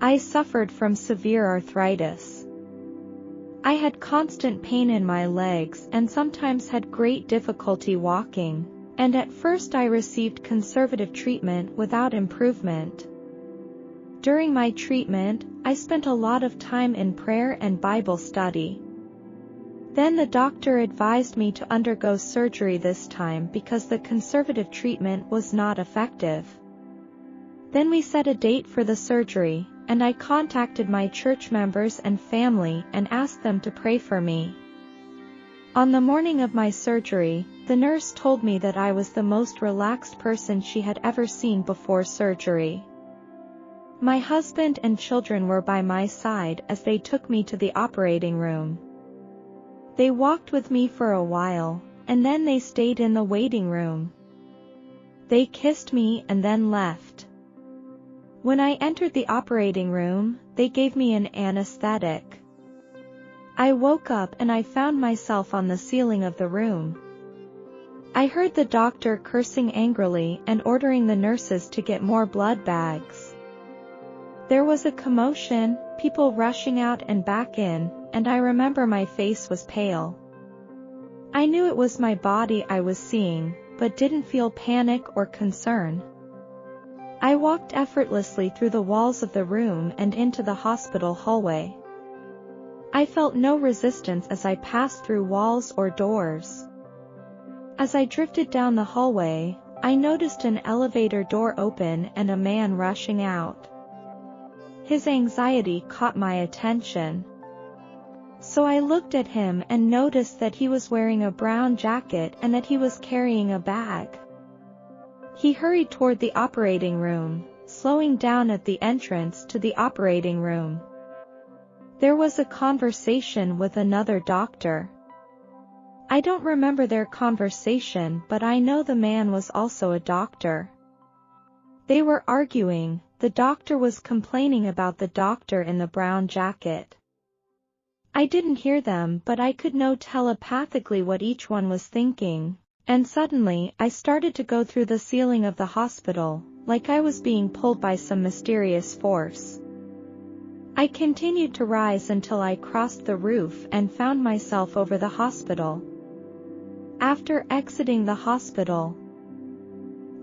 I suffered from severe arthritis. I had constant pain in my legs and sometimes had great difficulty walking, and at first I received conservative treatment without improvement. During my treatment, I spent a lot of time in prayer and Bible study. Then the doctor advised me to undergo surgery this time because the conservative treatment was not effective. Then we set a date for the surgery, and I contacted my church members and family and asked them to pray for me. On the morning of my surgery, the nurse told me that I was the most relaxed person she had ever seen before surgery. My husband and children were by my side as they took me to the operating room. They walked with me for a while, and then they stayed in the waiting room. They kissed me and then left. When I entered the operating room, they gave me an anesthetic. I woke up and I found myself on the ceiling of the room. I heard the doctor cursing angrily and ordering the nurses to get more blood bags. There was a commotion, people rushing out and back in, and I remember my face was pale. I knew it was my body I was seeing, but didn't feel panic or concern. I walked effortlessly through the walls of the room and into the hospital hallway. I felt no resistance as I passed through walls or doors. As I drifted down the hallway, I noticed an elevator door open and a man rushing out. His anxiety caught my attention. So I looked at him and noticed that he was wearing a brown jacket and that he was carrying a bag. He hurried toward the operating room, slowing down at the entrance to the operating room. There was a conversation with another doctor. I don't remember their conversation, but I know the man was also a doctor. They were arguing. The doctor was complaining about the doctor in the brown jacket. I didn't hear them, but I could know telepathically what each one was thinking, and suddenly I started to go through the ceiling of the hospital, like I was being pulled by some mysterious force. I continued to rise until I crossed the roof and found myself over the hospital. After exiting the hospital,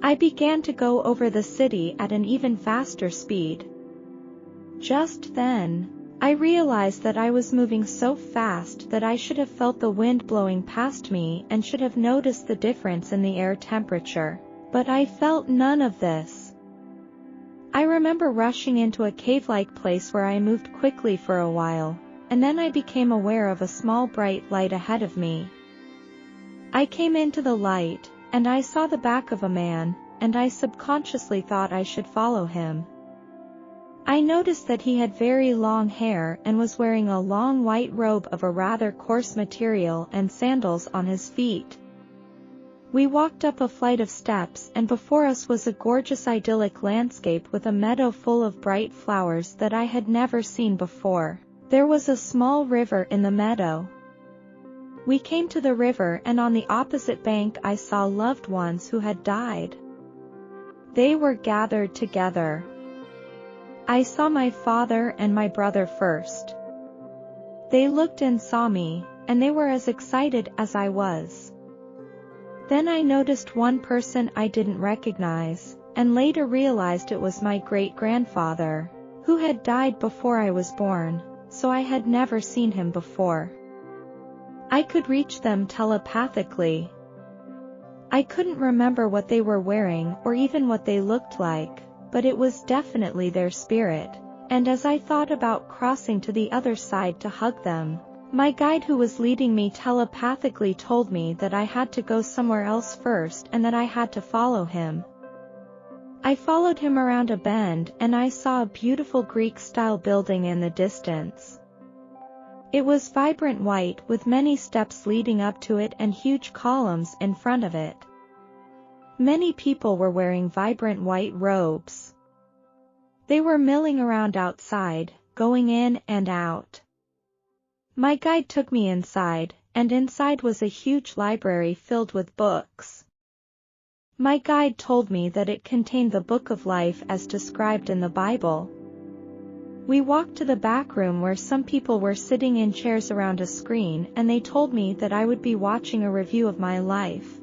I began to go over the city at an even faster speed. Just then, I realized that I was moving so fast that I should have felt the wind blowing past me and should have noticed the difference in the air temperature, but I felt none of this. I remember rushing into a cave-like place where I moved quickly for a while, and then I became aware of a small bright light ahead of me. I came into the light, and I saw the back of a man, and I subconsciously thought I should follow him. I noticed that he had very long hair and was wearing a long white robe of a rather coarse material and sandals on his feet. We walked up a flight of steps, and before us was a gorgeous idyllic landscape with a meadow full of bright flowers that I had never seen before. There was a small river in the meadow. We came to the river, and on the opposite bank I saw loved ones who had died. They were gathered together. I saw my father and my brother first. They looked and saw me, and they were as excited as I was. Then I noticed one person I didn't recognize, and later realized it was my great-grandfather, who had died before I was born, so I had never seen him before. I could reach them telepathically. I couldn't remember what they were wearing or even what they looked like, but it was definitely their spirit, and as I thought about crossing to the other side to hug them, my guide who was leading me telepathically told me that I had to go somewhere else first and that I had to follow him. I followed him around a bend and I saw a beautiful Greek-style building in the distance. It was vibrant white with many steps leading up to it and huge columns in front of it. Many people were wearing vibrant white robes. They were milling around outside, going in and out. My guide took me inside, and inside was a huge library filled with books. My guide told me that it contained the book of life as described in the Bible. We walked to the back room where some people were sitting in chairs around a screen, and they told me that I would be watching a review of my life.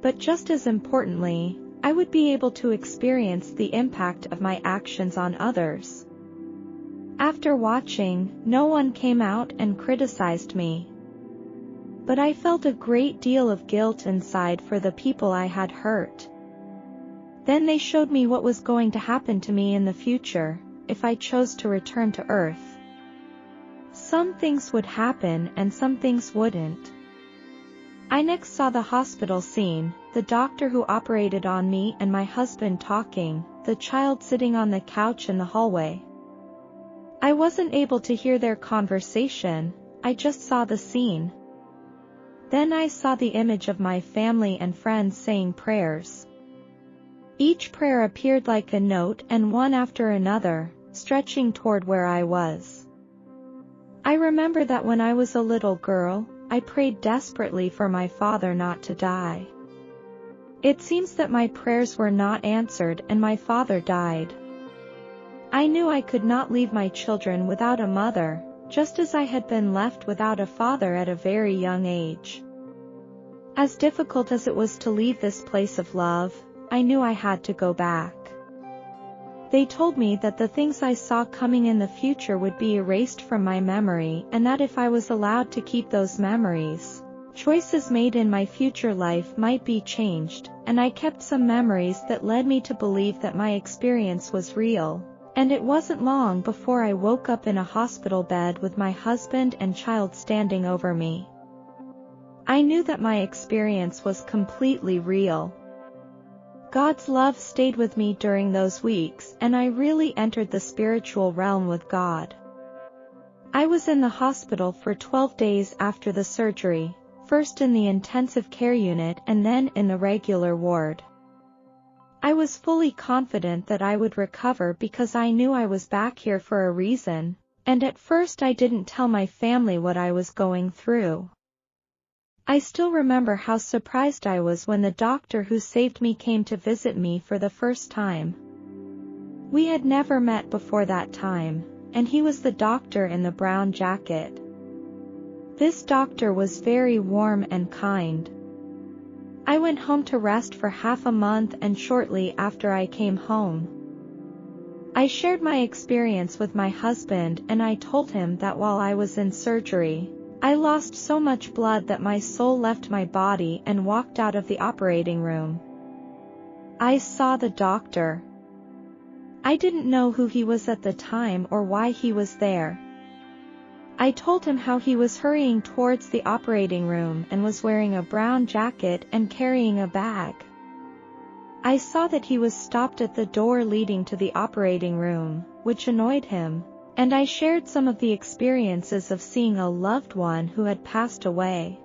But just as importantly, I would be able to experience the impact of my actions on others. After watching, no one came out and criticized me. But I felt a great deal of guilt inside for the people I had hurt. Then they showed me what was going to happen to me in the future, if I chose to return to Earth. Some things would happen and some things wouldn't. I next saw the hospital scene, the doctor who operated on me and my husband talking, the child sitting on the couch in the hallway. I wasn't able to hear their conversation, I just saw the scene. Then I saw the image of my family and friends saying prayers. Each prayer appeared like a note, and one after another, stretching toward where I was. I remember that when I was a little girl, I prayed desperately for my father not to die. It seems that my prayers were not answered and my father died. I knew I could not leave my children without a mother, just as I had been left without a father at a very young age. As difficult as it was to leave this place of love, I knew I had to go back. They told me that the things I saw coming in the future would be erased from my memory, and that if I was allowed to keep those memories, choices made in my future life might be changed, and I kept some memories that led me to believe that my experience was real. And it wasn't long before I woke up in a hospital bed with my husband and child standing over me. I knew that my experience was completely real. God's love stayed with me during those weeks, and I really entered the spiritual realm with God. I was in the hospital for 12 days after the surgery, first in the intensive care unit and then in the regular ward. I was fully confident that I would recover because I knew I was back here for a reason, and at first I didn't tell my family what I was going through. I still remember how surprised I was when the doctor who saved me came to visit me for the first time. We had never met before that time, and he was the doctor in the brown jacket. This doctor was very warm and kind. I went home to rest for half a month, and shortly after I came home, I shared my experience with my husband, and I told him that while I was in surgery, I lost so much blood that my soul left my body and walked out of the operating room. I saw the doctor. I didn't know who he was at the time or why he was there. I told him how he was hurrying towards the operating room and was wearing a brown jacket and carrying a bag. I saw that he was stopped at the door leading to the operating room, which annoyed him, and I shared some of the experiences of seeing a loved one who had passed away.